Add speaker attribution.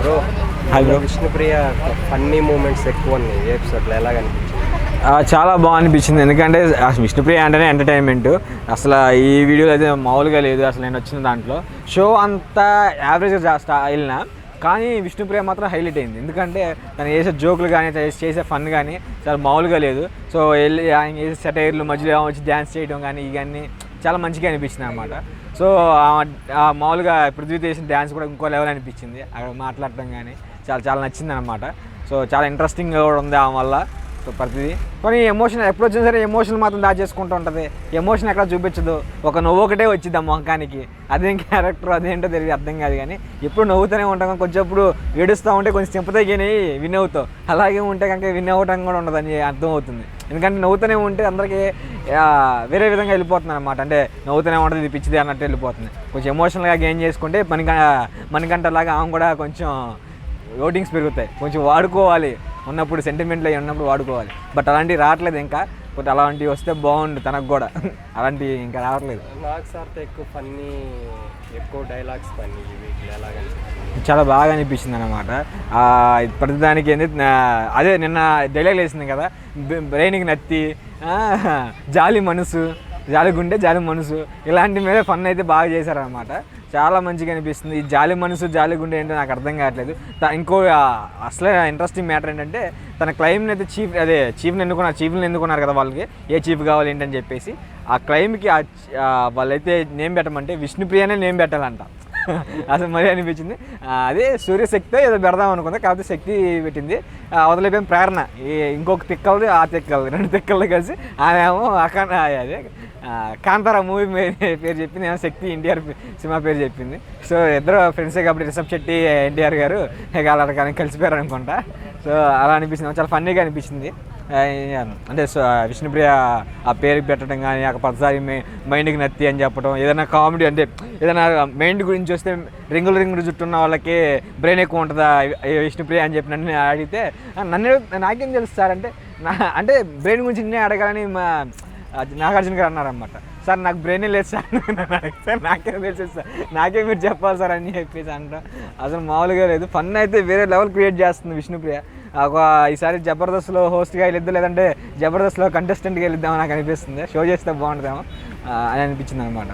Speaker 1: Bro
Speaker 2: hi bro.
Speaker 1: Vishnupriya funny moments ఎక్కువ ఉన్నాయి ఈ ఎపిసోడ్లో, ఎలాగ అనిపించింది?
Speaker 2: చాలా బాగా అనిపించింది, ఎందుకంటే విష్ణుప్రియ అంటేనే ఎంటర్టైన్మెంట్. అసలు ఈ వీడియోలో అయితే మామూలుగా లేదు. అసలు నేను వచ్చిన దాంట్లో షో అంతా యావరేజ్గా వెళ్ళినా, కానీ విష్ణుప్రియ మాత్రం హైలైట్ అయింది. ఎందుకంటే తను చేసే జోకులు కానీ చేసే ఫన్ కానీ చాలా మామూలుగా లేదు. సో వెళ్ళి ఆయన చేసే సెటైర్లు మధ్యలో వచ్చి డ్యాన్స్ చేయడం కానీ ఇవన్నీ చాలా మంచిగా అనిపించింది అనమాట. సో మామూలుగా పృథ్వీ చేసిన డ్యాన్స్ కూడా ఇంకో లెవెల్ అనిపించింది. అక్కడ మాట్లాడటం కానీ చాలా చాలా నచ్చింది అనమాట. సో చాలా ఇంట్రెస్టింగ్గా కూడా ఉంది ఆమె వల్ల. సో ప్రతిదీ కానీ ఎమోషన్ ఎప్పుడు వచ్చినా సరే ఎమోషన్ మాత్రం దాచేసుకుంటూ ఉంటుంది. ఎమోషన్ ఎక్కడ చూపించదు. ఒక నవ్వు ఒకటే వచ్చింది ఆ మొహకానికి. అదేం క్యారెక్టర్ అదేంటో తెలియదు, అర్థం కాదు. కానీ ఎప్పుడు నవ్వుతూనే ఉంటాం, కొంచెం ఇప్పుడు ఏడుస్తూ ఉంటే కొంచెం సింపతి కానీ విన్ అవుతావు. అలాగే ఉంటే కనుక విన్ అవ్వటం కూడా ఉండదని అర్థం అవుతుంది. ఎందుకంటే నవ్వుతూనే ఉంటే అందరికీ వేరే విధంగా వెళ్ళిపోతుంది అనమాట. అంటే నవ్వుతూనే ఉంటుంది, ఇది పిచ్చిది అన్నట్టు వెళ్ళిపోతుంది. కొంచెం ఎమోషనల్గా గెయిన్ చేసుకుంటే మనకంటలాగా ఆమె కూడా కొంచెం ఓటింగ్స్ పెరుగుతాయి. కొంచెం వాడుకోవాలి, ఉన్నప్పుడు సెంటిమెంట్లో ఉన్నప్పుడు వాడుకోవాలి. బట్ అలాంటివి రావట్లేదు ఇంకా. బట్ అలాంటివి వస్తే బాగుండు తనకు కూడా. అలాంటివి ఇంకా రావట్లేదు.
Speaker 1: నాగ్ సార్తో ఎక్కువ డైలాగ్స్ ఫన్నీ ఈ వీక్లో, ఎలాగ అనిపించింది?
Speaker 2: చాలా బాగా అనిపించింది అనమాట. ప్రతిదానికి ఏంటి అదే నిన్న డైలాగ్ వేసింది కదా, బ్రెయిన్కి నత్తి, జాలి మనసు, జాలి గుండె జాలి మనసు, ఇలాంటి మీద ఫన్ అయితే బాగా చేశారనమాట. చాలా మంచిగా అనిపిస్తుంది. ఈ జాలి మనసు జాలి గుండె ఏంటో నాకు అర్థం కావట్లేదు. ఇంకో అసలే ఇంట్రెస్టింగ్ మ్యాటర్ ఏంటంటే తన క్లైమ్ని అయితే చీఫ్ని ఎన్నుకున్నారు కదా, వాళ్ళకి ఏ చీఫ్ కావాలి ఏంటని చెప్పేసి. ఆ క్లైమ్కి వాళ్ళైతే నేమ్ పెట్టమంటే విష్ణుప్రియనే నేమ్ పెట్టాలంట. అసలు మరీ అనిపించింది. అదే సూర్యశక్తి ఏదో పెడదాం అనుకుంది, కాకపోతే శక్తి పెట్టింది. వదిలిపోయిన ప్రేరణ, ఇంకొక తిక్కలది ఆ తిక్కలది, 2 తిక్కలు కలిసి ఆమెమో అదే కాంతారా మూవీ పేరు చెప్పింది, ఏమో శక్తి ఎన్టీఆర్ సినిమా పేరు చెప్పింది. సో ఇద్దరు ఫ్రెండ్సే కాబట్టి రిషబ్ శెట్టి ఎన్టీఆర్ గారు అలా కానీ కలిసిపోయారు అనుకుంటా. సో అలా అనిపించింది, చాలా ఫన్నీగా అనిపించింది. అంటే విష్ణుప్రియ ఆ పేరుకి పెట్టడం కానీ, ఒక ప్రతిసారి మైండ్కి నత్తి అని చెప్పడం, ఏదైనా కామెడీ అంటే ఏదైనా మైండ్ గురించి వస్తే రింగులు చుట్టున్న వాళ్ళకి బ్రెయిన్ ఎక్కువ ఉంటుందా విష్ణుప్రియ అని చెప్పి నన్ను అడిగితే, నాకేం తెలుసు సార్ అంటే అంటే బ్రెయిన్ గురించి నిన్నే అడగాలని నాగార్జున గారు అన్నారనమాట. సార్ నాకు బ్రెయిన్ లేదు సార్, సార్ నాకేం తెలుసు సార్, నాకే మీరు చెప్పాలి సార్ అని చెప్పేసి అంటాం. అసలు మామూలుగా లేదు. ఫన్ అయితే వేరే లెవెల్ క్రియేట్ చేస్తుంది విష్ణుప్రియ. ఈసారి జబర్దస్త్లో హోస్ట్గా వెళ్ళిద్దాం, లేదంటే జబర్దస్త్లో కంటెస్టెంట్గా వెళ్ళిద్దామని నాకు అనిపిస్తుంది. షో చేస్తే బాగుంటుందేమో అని అనిపించింది అనమాట.